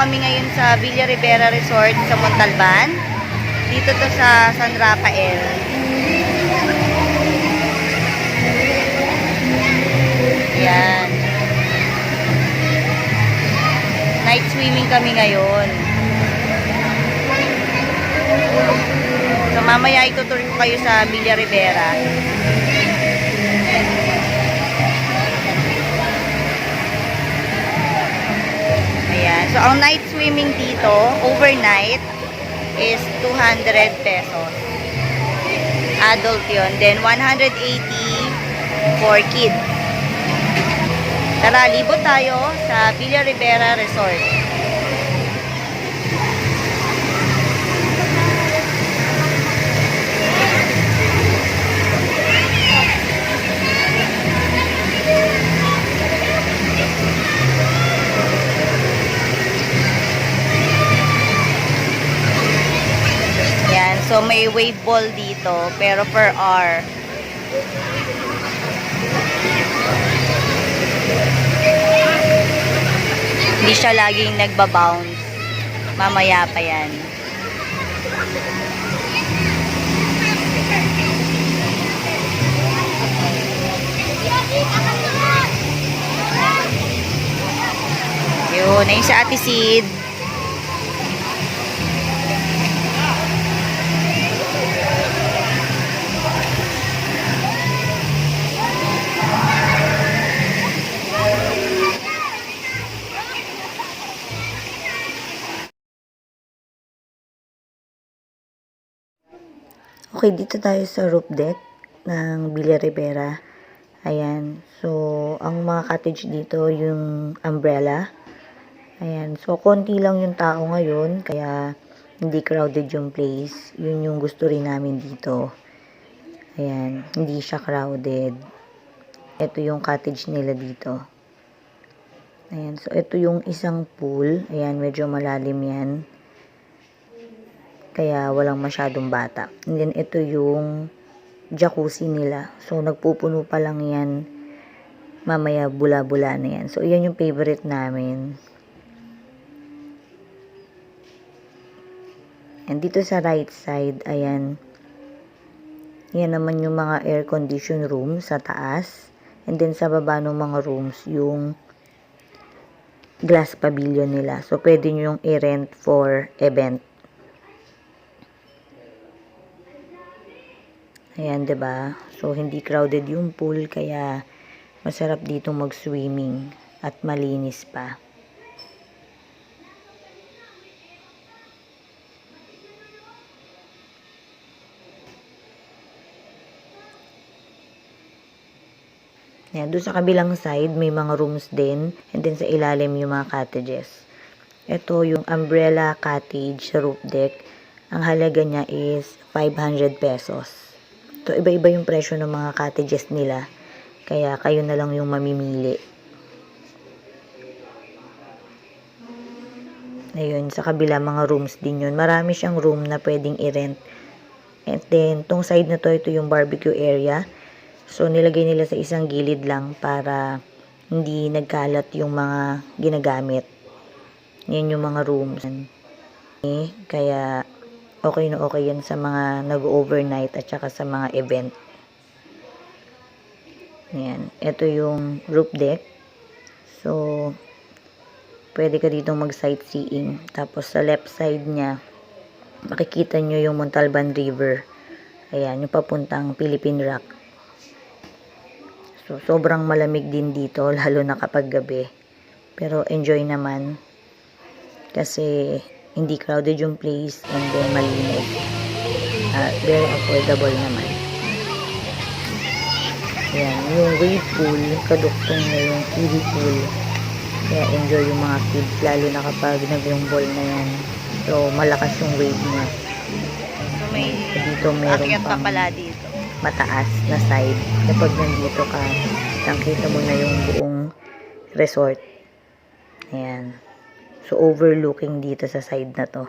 kami ngayon sa Villa Rivera Resort sa Montalban. Dito to sa San Rafael. Yan. Night swimming kami ngayon. So mamaya itutur ko kayo sa Villa Rivera. Ayan. So ang night swimming dito, overnight, is 200 pesos. Adult yun. Then 180 for kids. Tara, libot tayo sa Villa Rivera Resort. Yan, so may wave ball dito, pero per hour. Hindi siya laging nagbabounce. Mamaya pa yan. Yun, ayun sa Ate Sid. Okay, dito tayo sa roof deck ng Villa Rivera. Ayan. So, ang mga cottage dito, yung umbrella. Ayan. So, konti lang yung tao ngayon, kaya hindi crowded yung place. Yun yung gusto rin namin dito. Ayan. Hindi siya crowded. Ito yung cottage nila dito. Ayan. So, ito yung isang pool. Ayan, medyo malalim yan. Kaya walang masyadong bata. And then, ito yung jacuzzi nila. So, nagpupuno pa lang yan. Mamaya, bula-bula na yan. So, yan yung favorite namin. And dito sa right side, ayan. Yan naman yung mga air condition room sa taas. And then, sa baba ng mga rooms, yung glass pavilion nila. So, pwede nyo yung i-rent for event. Ayan, 'di ba? So, hindi crowded yung pool, kaya masarap dito mag-swimming at malinis pa. Ayan, doon sa kabilang side, may mga rooms din. And then sa ilalim yung mga cottages. Ito yung umbrella cottage sa roof deck. Ang halaga niya is 500 pesos. So, iba-iba yung presyo ng mga cottages nila. Kaya, kayo na lang yung mamimili. Ayun, sa kabila, mga rooms din yun. Marami siyang room na pwedeng i-rent. And then, tong side na to, ito yung barbecue area. So, nilagay nila sa isang gilid lang para hindi nagkalat yung mga ginagamit. Yan yung mga rooms. Kaya, okay na okay yan sa mga nag-overnight at saka sa mga event. Ayan. Ito yung roof deck. So, pwede ka dito mag-sightseeing. Tapos, sa left side niya, makikita nyo yung Montalban River. Ayan, yung papuntang Philippine Rock. So, sobrang malamig din dito, lalo na kapag gabi. Pero, enjoy naman. Kasi, hindi crowded yung place and then malinis. Very affordable naman. Ayan, yung wave pool, kaduktong na yung kiddie pool. Kaya enjoy yung mga kids, lalo na kapag nag-rumble na yan. So, malakas yung wave niya. So, may dito meron pang pala dito. Mataas na side. Kapag nandito ka, nakita mo na yung buong resort. Ayan. So, overlooking dito sa side na to.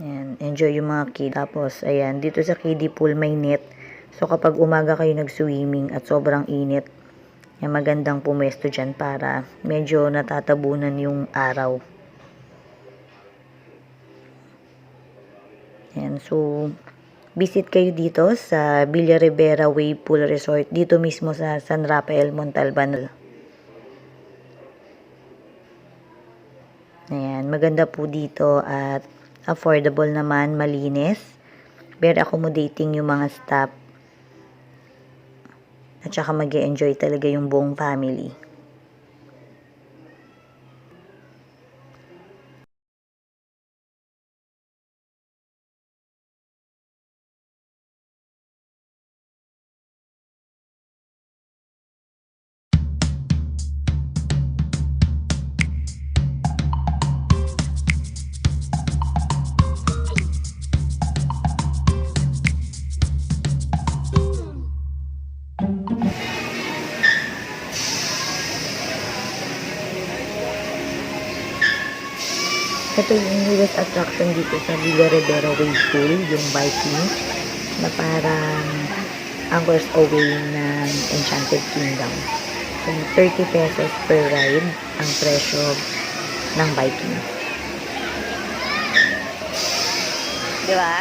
Ayan. Enjoy yung mga kids. Tapos, ayan. Dito sa kiddie pool, may net. So, kapag umaga kayo nag-swimming at sobrang init, Yan, magandang pumesto dyan para medyo natatabunan yung araw. Yan, so visit kayo dito sa Villa Rivera Wave Pool Resort, dito mismo sa San Rafael, Montalban. Ayan, maganda po dito at affordable naman, malinis, very accommodating yung mga staff. At saka mag-e-enjoy talaga yung buong family. Ito yung newest attraction dito sa Villa Rivera Wave Pool, yung biking, na parang hours away ng Enchanted Kingdom. So, 30 pesos per ride ang presyo ng biking. Diba?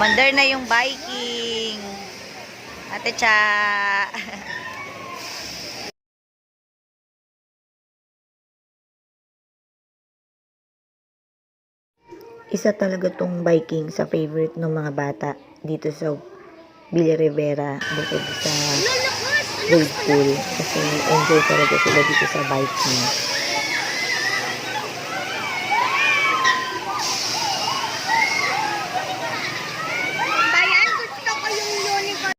Mandar na yung biking. Ate Cha! Isa talaga tong biking sa favorite ng mga bata dito sa Villa Rivera bukod sa wave pool kasi enjoy talaga sila dito sa biking. Bayan, gusto ko yung unicorn.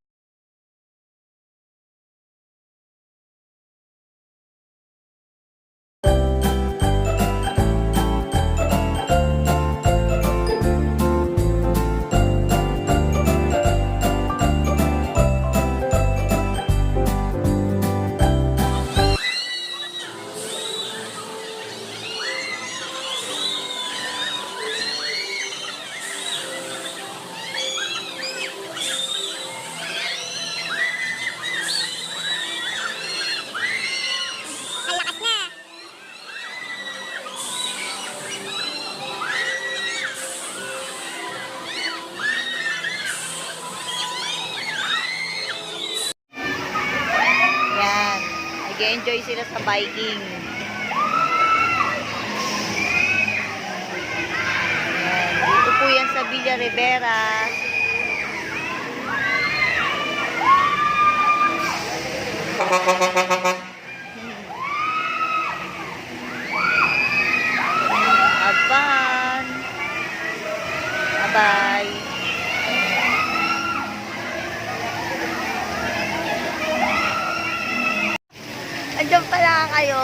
Yan. Nag-enjoy sila sa biking. Yan. Dito po yan sa Villa Rivera. Have fun. Bye-bye. Andiyan pala kayo.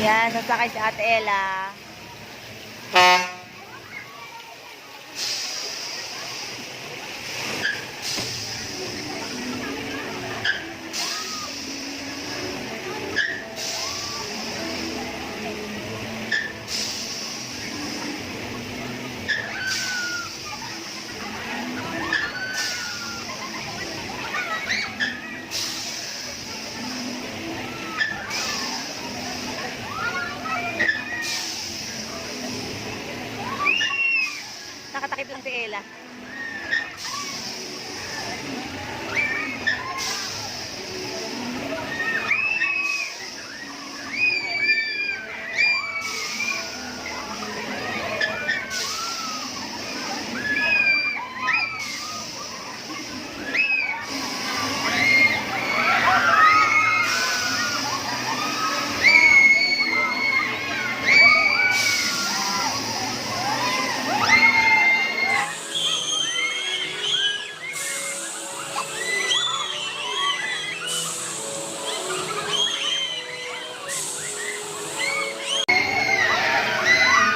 Yan, nasakay si Ate Ella. Nakatakip lang si Ella.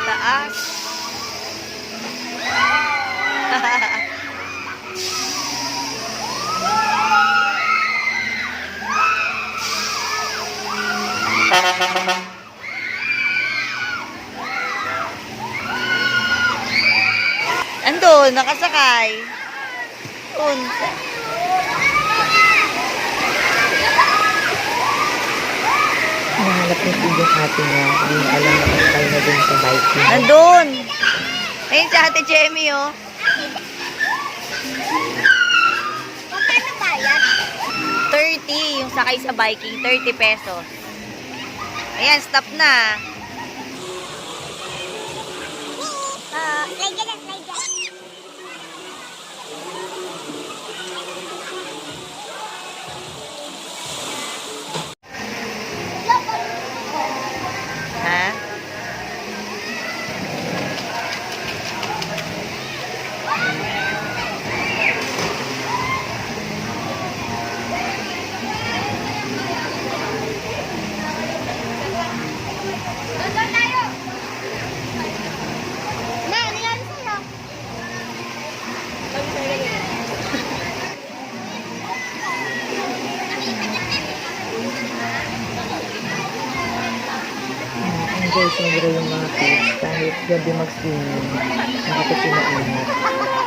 Taas. Ando Nandun, nakasakay. Doon. Nahanap niya po yung ate niya. Hindi niya alam na kasakay na dun sa bike niya. Nandun! Ayun si ate Jemmy, oh. Magkano bayad? 30 yung sakay sa biking. 30 pesos. Ayan, stop na. Slide dyan, slide dyan. Ha? Doon tayo. Ma, ano yan sa'yo? Enjoy sobra yung mga kids kahit gabi mag-swimming. Nakapit yung mainit.